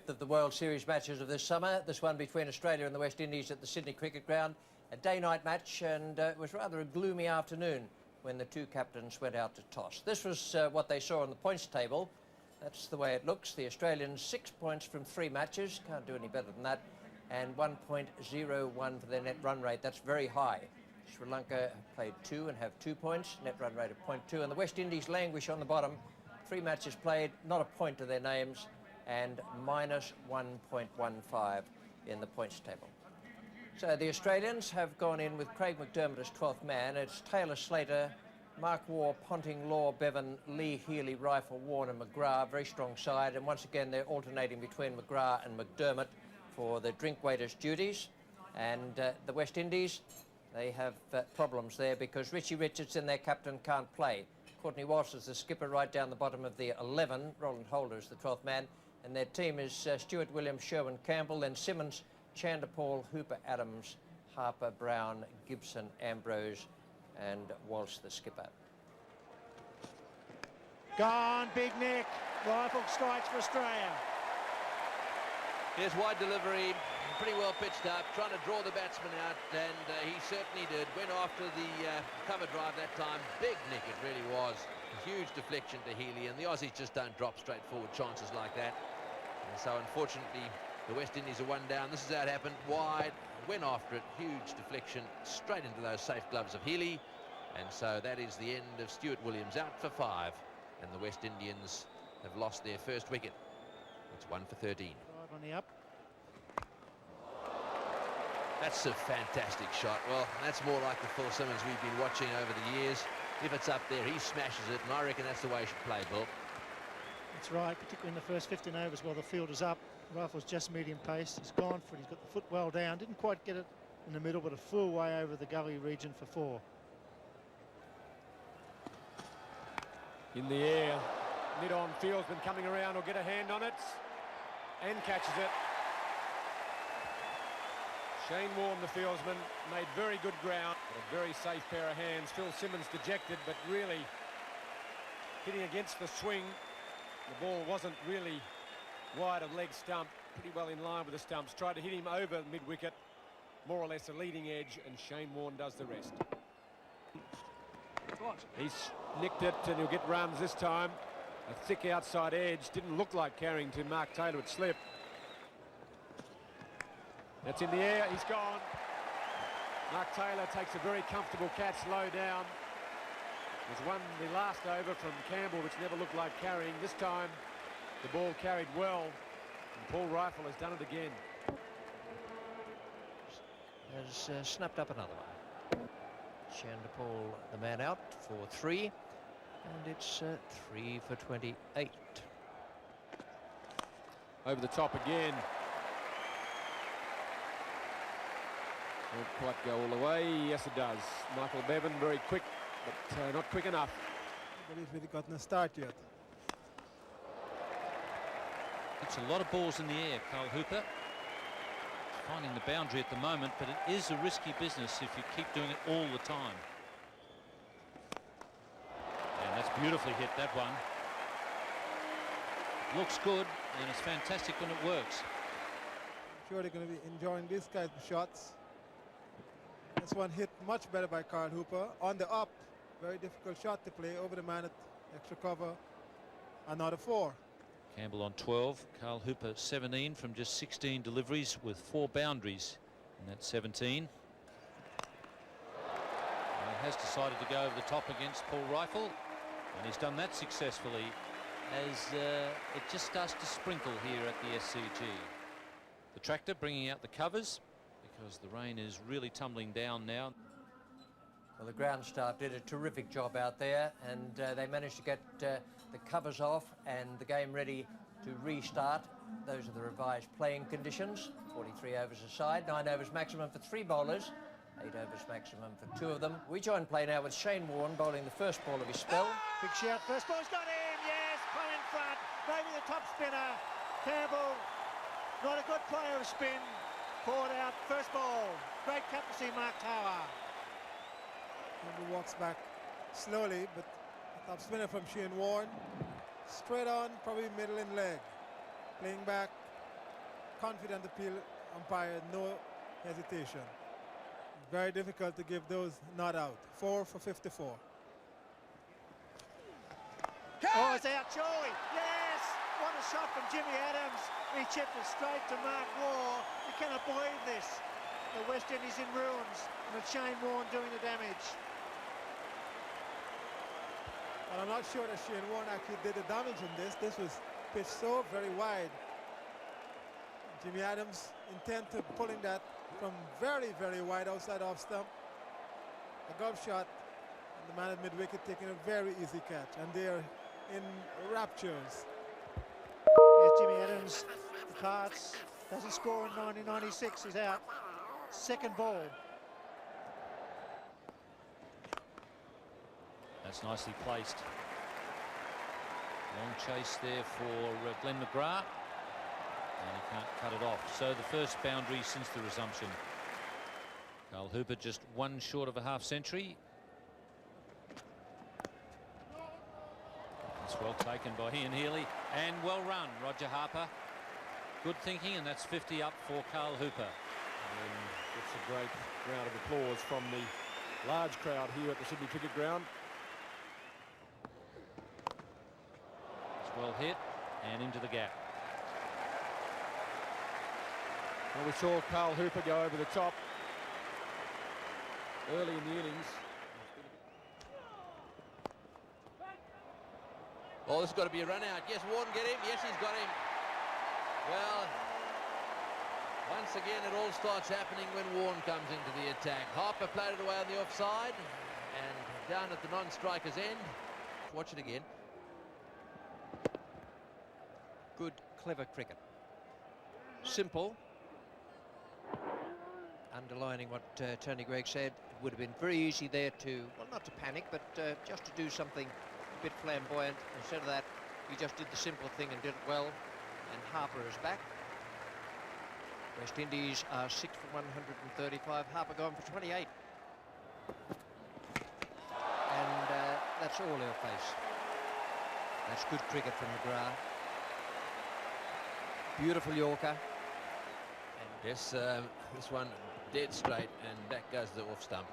fifth of the World Series matches of this summer. This one between Australia and the West Indies at the Sydney Cricket Ground. A day-night match, and it was rather a gloomy afternoon when the two captains went out to toss. This was what they saw on the points table. That's the way it looks. The Australians 6 points from 3 matches. Can't do any better than that. And 1.01 for their net run rate. That's very high. Sri Lanka played 2 and have 2 points. Net run rate of 0.2. And the West Indies languish on the bottom. 3 matches played, not a point to their names, and minus 1.15 in the points table. So the Australians have gone in with Craig McDermott as 12th man. It's Taylor, Slater, Mark Waugh, Ponting, Law, Bevan, Lee, Healy, Rifle, Warner, McGrath. Very strong side. And once again, they're alternating between McGrath and McDermott for the drink waiters' duties. And the West Indies, they have problems there because Richie Richardson, their captain, can't play. Courtney Walsh is the skipper right down the bottom of the 11. Roland Holder is the 12th man. And their team is Stuart Williams, Sherwin Campbell, then Simmons, Chanderpaul, Hooper, Adams, Harper, Brown, Gibson, Ambrose, and Walsh, the skipper. Gone, Big Nick. Rifle strikes for Australia. Here's wide delivery, pretty well pitched up, trying to draw the batsman out, and he certainly did. Went after the cover drive that time. Big nick it really was. A huge deflection to Healy, and the Aussies just don't drop straightforward chances like that. And so unfortunately, the West Indies are 1 down. This is how it happened. Wide, went after it, huge deflection, straight into those safe gloves of Healy. And so that is the end of Stuart Williams, out for 5. And the West Indians have lost their first wicket. It's 1 for 13. On the up. That's a fantastic shot. Well, that's more like the Phil Simmons we've been watching over the years. If it's up there, he smashes it, and I reckon that's the way he should play, Bill. That's right, particularly in the first 15 overs while the field is up. Rifle's just medium pace. He's gone for it. He's got the foot well down. Didn't quite get it in the middle, but a full way over the gully region for 4. In the air, mid-on fieldsman coming around will get a hand on it and catches it. Shane Warne, the fieldsman, made very good ground. A very safe pair of hands. Phil Simmons dejected, but really hitting against the swing. The ball wasn't really wide of leg stump, pretty well in line with the stumps. Tried to hit him over mid-wicket, more or less a leading edge, and Shane Warne does the rest. He's nicked it, and he'll get runs this time. A thick outside edge, didn't look like carrying to Mark Taylor, it slipped. That's in the air, he's gone. Mark Taylor takes a very comfortable catch low down. There's one the last over from Campbell, which never looked like carrying. This time, the ball carried well, and Paul Rifle has done it again. Has snapped up another one. Chanderpaul, the man out for 3, and it's 3 for 28. Over the top again. Won't quite go all the way. Yes, it does. Michael Bevan, very quick, but not quick enough. Nobody's really gotten a start yet. It's a lot of balls in the air, Carl Hooper. Finding the boundary at the moment, but it is a risky business if you keep doing it all the time. And that's beautifully hit, that one. Looks good, and it's fantastic when it works. I'm sure they're going to be enjoying these kinds of shots. This one hit much better by Carl Hooper. On the up, very difficult shot to play over the man at extra cover. Another 4. Campbell on 12, Carl Hooper 17 from just 16 deliveries with 4 boundaries in that 17. He has decided to go over the top against Paul Rifle, and he's done that successfully as it just starts to sprinkle here at the SCG. The tractor bringing out the covers because the rain is really tumbling down now. Well, the ground staff did a terrific job out there, and they managed to get the covers off and the game ready to restart. Those are the revised playing conditions. 43 overs a side, 9 overs maximum for 3 bowlers, 8 overs maximum for 2 of them. We join play now with Shane Warne bowling the first ball of his spell. Big shout, first ball's got him, yes, well in front, maybe the top spinner. Campbell, not a good player of spin, caught out, first ball. Great captaincy, Mark Taylor. Campbell walks back slowly, but the top spinner from Shane Warne, straight on, probably middle and leg. Playing back, confident appeal umpire, no hesitation. Very difficult to give those not out. 4 for 54. Oh, it's out, Joey. Yes! What a shot from Jimmy Adams. He chipped it straight to Mark Waugh. You cannot believe this. The West Indies in ruins, and it's Shane Warne doing the damage. And I'm not sure that Shane Warne actually did the damage in this. This was pitched so very wide. Jimmy Adams intent to pulling that from very, very wide outside off stump. A golf shot, and the man at mid-wicket taking a very easy catch, and they're in raptures. Here's Jimmy Adams, departs, doesn't score in 1996, he's out. Second ball. That's nicely placed. Long chase there for Glenn McGrath. And he can't cut it off. So the first boundary since the resumption. Carl Hooper just one short of a half century. That's well taken by Ian Healy. And well run, Roger Harper. Good thinking, and that's 50 up for Carl Hooper. And it's a great round of applause from the large crowd here at the Sydney Cricket Ground. It's well hit and into the gap. Well, we saw Carl Hooper go over the top early in the innings. Oh, this has got to be a run out. Yes, Warren get him. Yes, he's got him. Well, once again, it all starts happening when Warren comes into the attack. Harper played it away on the offside and down at the non-striker's end. Watch it again. Good, clever cricket. Simple. Underlining what Tony Greig said, it would have been very easy there to, well, not to panic, but just to do something a bit flamboyant. Instead of that, he just did the simple thing and did it well. And Harper is back. West Indies are 6 for 135. Harper going for 28. And that's all he'll face. That's good cricket from McGrath. Beautiful Yorker. And yes, this one dead straight, and back goes the off stump.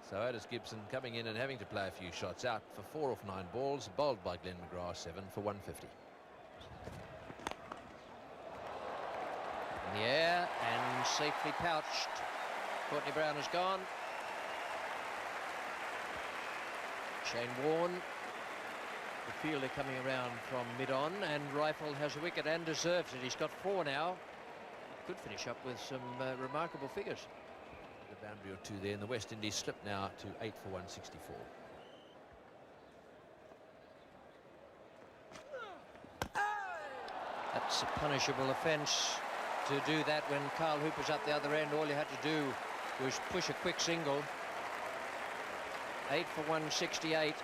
So Otis Gibson coming in and having to play a few shots out for 4 off 9 balls, bowled by Glenn McGrath, 7 for 150. In the air and safely pouched. Courtney Brown is gone. Shane Warne, the fielder, coming around from mid-on, and Rifle has a wicket and deserves it. He's got 4 now. Could finish up with some remarkable figures. A boundary or 2 there, and the West Indies slip now to 8 for 164. That's a punishable offence to do that when Carl Hooper's up the other end. All you had to do was push a quick single. 8 for 168.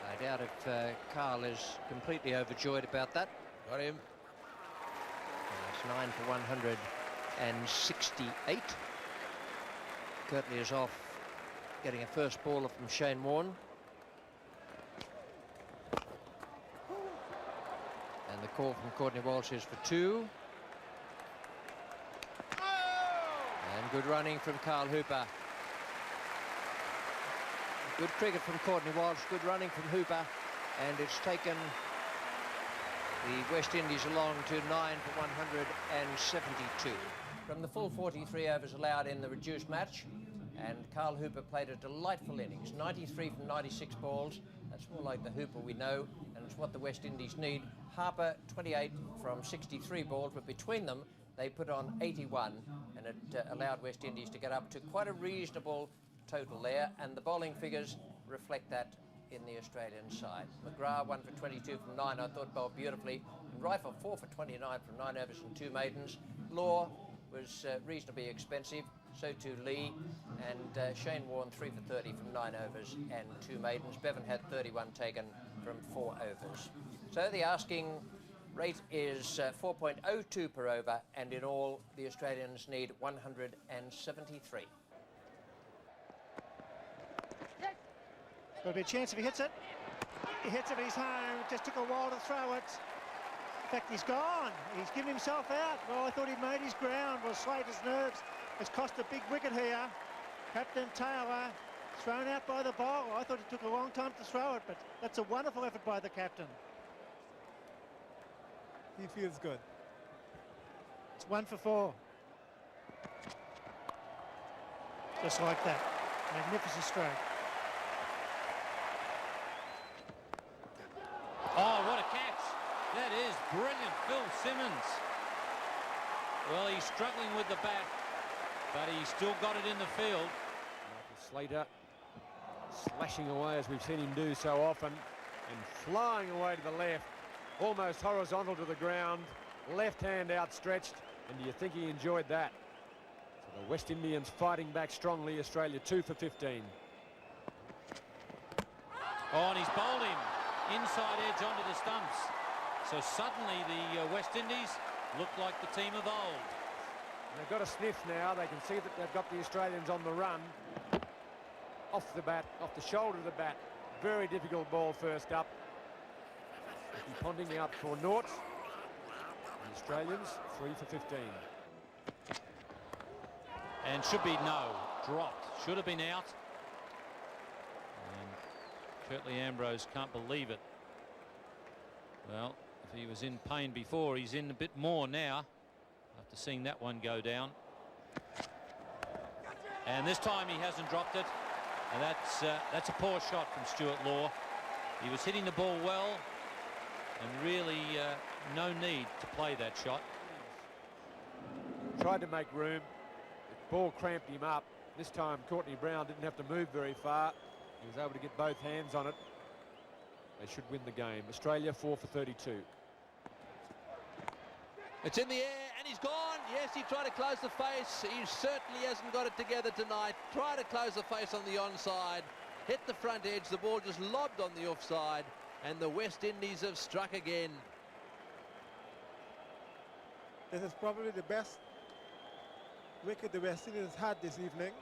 I doubt if Carl is completely overjoyed about that. Got him. It's 9 for 168. Curtly is off, getting a first baller from Shane Warne. And the call from Courtney Walsh is for 2. And good running from Carl Hooper. Good cricket from Courtney Walsh, good running from Hooper, and it's taken the West Indies along to 9 for 172. From the full 43 overs allowed in the reduced match, and Carl Hooper played a delightful innings, 93 from 96 balls. That's more like the Hooper we know, and it's what the West Indies need. Harper, 28 from 63 balls, but between them, they put on 81, and it allowed West Indies to get up to quite a reasonable total there, and the bowling figures reflect that in the Australian side. McGrath 1 for 22 from 9, I thought bowled beautifully. And Rifle 4 for 29 from 9 overs and 2 maidens. Law was reasonably expensive, so too Lee, and Shane Warne 3 for 30 from 9 overs and 2 maidens. Bevan had 31 taken from 4 overs. So the asking rate is 4.02 per over, and in all the Australians need 173. There'll be a chance if he hits it. He hits it, he's home. Just took a while to throw it. In fact, he's gone. He's given himself out. Well, I thought he'd made his ground. Well, Slater's nerves has cost a big wicket here. Captain Taylor thrown out by the bowler. I thought it took a long time to throw it, but that's a wonderful effort by the captain. He feels good. It's 1 for 4. Just like that. Magnificent stroke. Oh, what a catch. That is brilliant, Phil Simmons. Well, he's struggling with the bat, but he's still got it in the field. Slater slashing away as we've seen him do so often, and flying away to the left, almost horizontal to the ground, left hand outstretched, and do you think he enjoyed that? So the West Indians fighting back strongly. Australia 2 for 15. Oh, and he's bowled him inside edge onto the stumps. So suddenly the West Indies look like the team of old. They've got a sniff now. They can see that they've got the Australians on the run. Off the bat, off the shoulder of the bat. Very difficult ball first up. Ponding out for naught. The Australians 3 for 15. And should be no. Dropped. Should have been out. And Curtly Ambrose can't believe it. Well, if he was in pain before, he's in a bit more now after seeing that one go down. And this time he hasn't dropped it. And that's a poor shot from Stuart Law. He was hitting the ball well, and really no need to play that shot. Tried to make room. The ball cramped him up. This time Courtney Brown didn't have to move very far. He was able to get both hands on it. They should win the game. Australia 4 for 32. It's in the air and he's gone. Yes, he tried to close the face. He certainly hasn't got it together tonight. Tried to close the face on the onside. Hit the front edge. The ball just lobbed on the offside. And the West Indies have struck again. This is probably the best wicket the West Indies had this evening.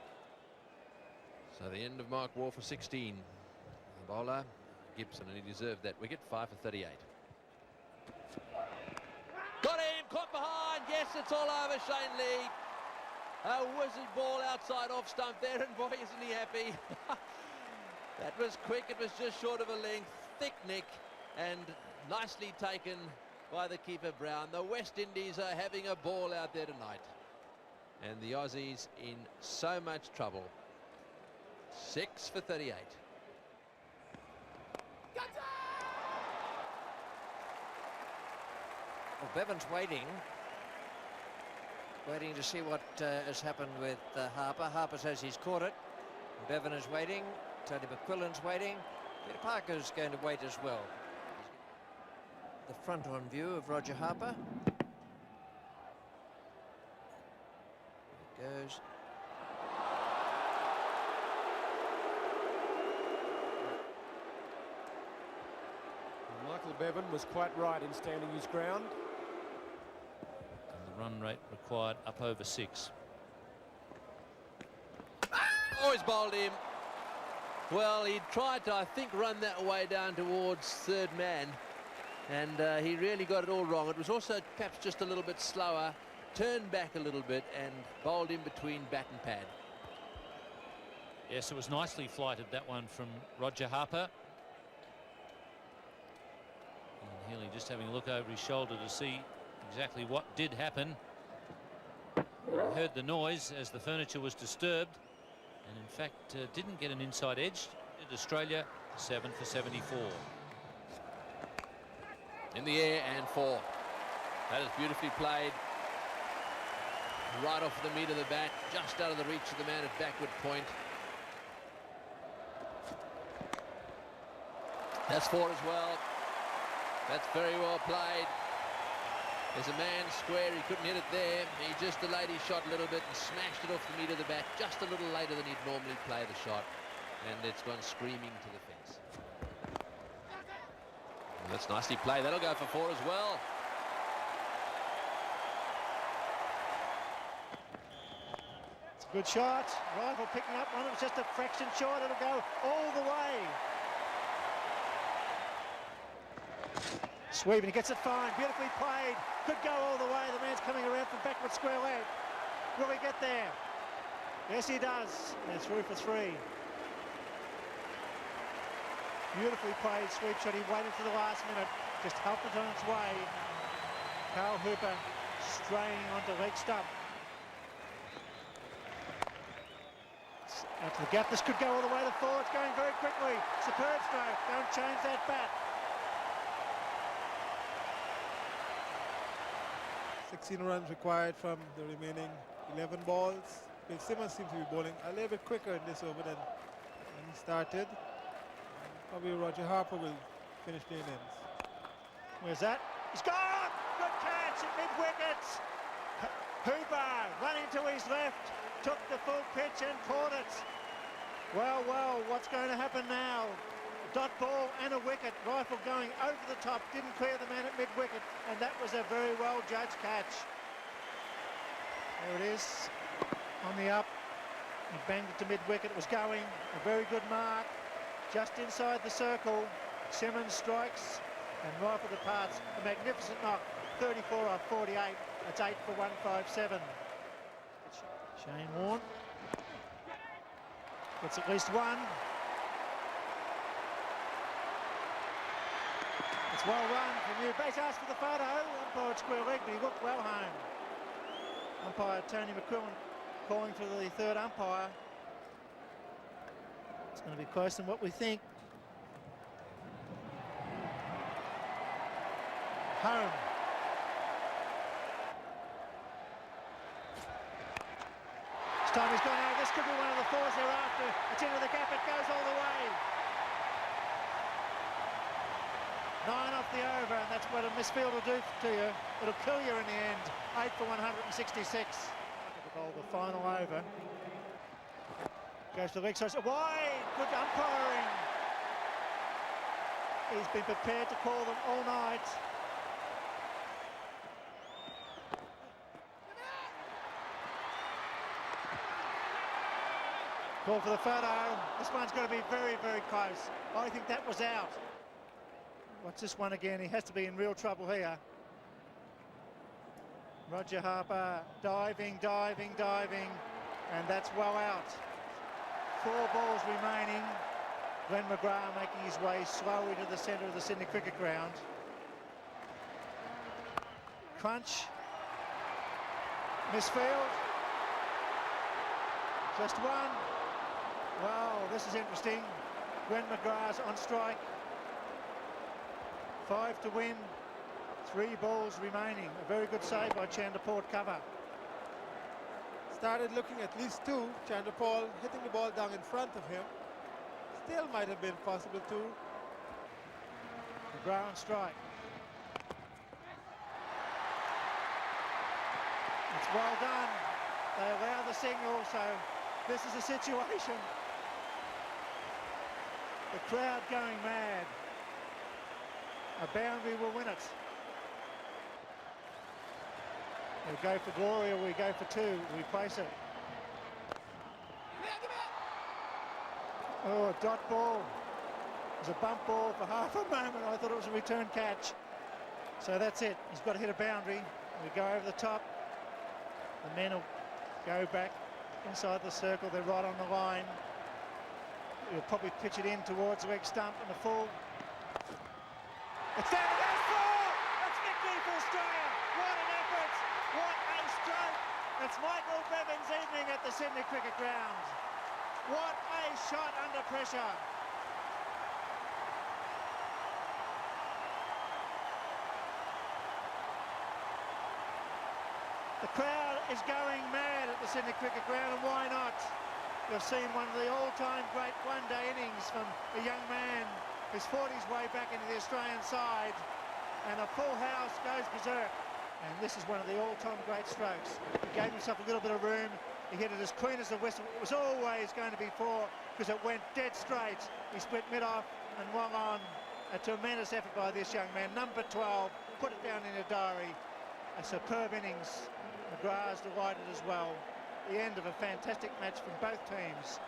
So the end of Mark Waugh for 16. The bowler, Gibson, and he deserved that wicket. 5 for 38. Got him, caught behind. Yes, it's all over, Shane Lee. A wizard ball outside off stump there, and boy, isn't he happy. That was quick. It was just short of a length. Thick nick, and nicely taken by the keeper Brown. The West Indies are having a ball out there tonight, and the Aussies in so much trouble. 6 for 38. Well, Bevan's waiting to see what has happened with Harper. Harper says he's caught it. Bevan is waiting. Tony McQuillan's waiting. Peter Parker's going to wait as well. The front-on view of Roger Harper. There it goes. Michael Bevan was quite right in standing his ground. And the run rate required up over 6. Oh, he's bowled him. Well, he tried to, I think, run that way down towards third man, and he really got it all wrong. It was also perhaps just a little bit slower, turned back a little bit and bowled in between bat and pad. Yes, it was nicely flighted, that one from Roger Harper. And Healy just having a look over his shoulder to see exactly what did happen. He heard the noise as the furniture was disturbed, and in fact didn't get an inside edge. Did Australia 7 for 74. In the air and 4. That is beautifully played. Right off the meat of the bat, just out of the reach of the man at backward point. That's 4 as well. That's very well played. There's a man square, he couldn't hit it there. He just delayed his shot a little bit and smashed it off the meat of the bat just a little later than he'd normally play the shot. And it's gone screaming to the fence. And that's nicely played. That'll go for 4 as well. It's a good shot. Rifle picking up one. It was just a fraction short. It'll go all the way. Sweep, and he gets it fine. Beautifully played. Could go all the way. The man's coming around from backward square leg. Will he get there? Yes, he does. And through for 3. Beautifully played sweep shot. He waited for the last minute. Just helped it on its way. Carl Hooper straying onto leg stump. Out to the gap. This could go all the way to 4. It's going very quickly. Superb stroke. Don't change that bat. 16 runs required from the remaining 11 balls. Bill Simmons seems to be bowling a little bit quicker in this over than when he started. Probably Roger Harper will finish the innings. Where's that? He's gone! Good catch at mid-wickets. Hooper running to his left, took the full pitch and caught it. Well, what's going to happen now? Dot ball and a wicket. Rifle going over the top, didn't clear the man at mid-wicket, and that was a very well judged catch. There it is, on the up. He banged it to mid-wicket. It was going, a very good mark. Just inside the circle, Simmons strikes and Rifle departs. A magnificent knock, 34 off 48. That's 8 for 157. Shane Warne gets at least one. It's well run from you. Base asked for the photo. Umpire at square leg, but he looked well home. Umpire Tony McQuillan calling for the third umpire. It's going to be closer than what we think. Home. This time he's gone out. This could be one of the 4s thereafter. It's into the gap. It goes all the way. 9 off the over, and that's what a misfield will do to you. It'll kill you in the end. 8 for 166. The ball, the final over. Goes to the leg side. Wide! Good umpiring. He's been prepared to call them all night. Call for the photo. This one's going to be very, very close. I think that was out. What's this one again? He has to be in real trouble here. Roger Harper diving, and that's well out. 4 balls remaining. Glenn McGrath making his way slowly to the centre of the Sydney Cricket Ground. Crunch. Misfield. Just one. Wow, this is interesting. Glenn McGrath's on strike. 5 to win. 3 balls remaining. A very good save by Chanderpaul cover. Started looking at least 2. Chanderpaul hitting the ball down in front of him. Still might have been possible too. McGrath on strike. It's well done. They allow the signal, so this is a situation. The crowd going mad. A boundary will win it. We go for glory or we go for 2. We place it. Oh, a dot ball. It was a bump ball for half a moment. I thought it was a return catch. So that's it. He's got to hit a boundary. We go over the top. The men will go back inside the circle. They're right on the line. He'll probably pitch it in towards the leg stump and the full. It's there, it goes 4! It's victory for Australia. What an effort! What a stroke! It's Michael Bevan's evening at the Sydney Cricket Ground. What a shot under pressure. The crowd is going mad at the Sydney Cricket Ground, and why not? You've seen one of the all-time great one-day innings from a young man who's fought his way back into the Australian side, and a full house goes berserk. And this is one of the all-time great strokes. He gave himself a little bit of room. He hit it as clean as a whistle. It was always going to be 4 because it went dead straight. He split mid-off and well on. A tremendous effort by this young man. Number 12, put it down in a diary. A superb innings. McGrath's delighted as well. The end of a fantastic match from both teams.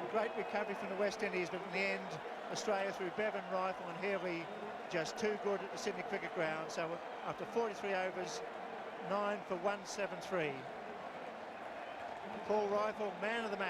A great recovery from the West Indies, but in the end, Australia through Bevan, Rifle and Healy just too good at the Sydney Cricket Ground. So after 43 overs, 9 for 173. Paul Rifle, man of the match.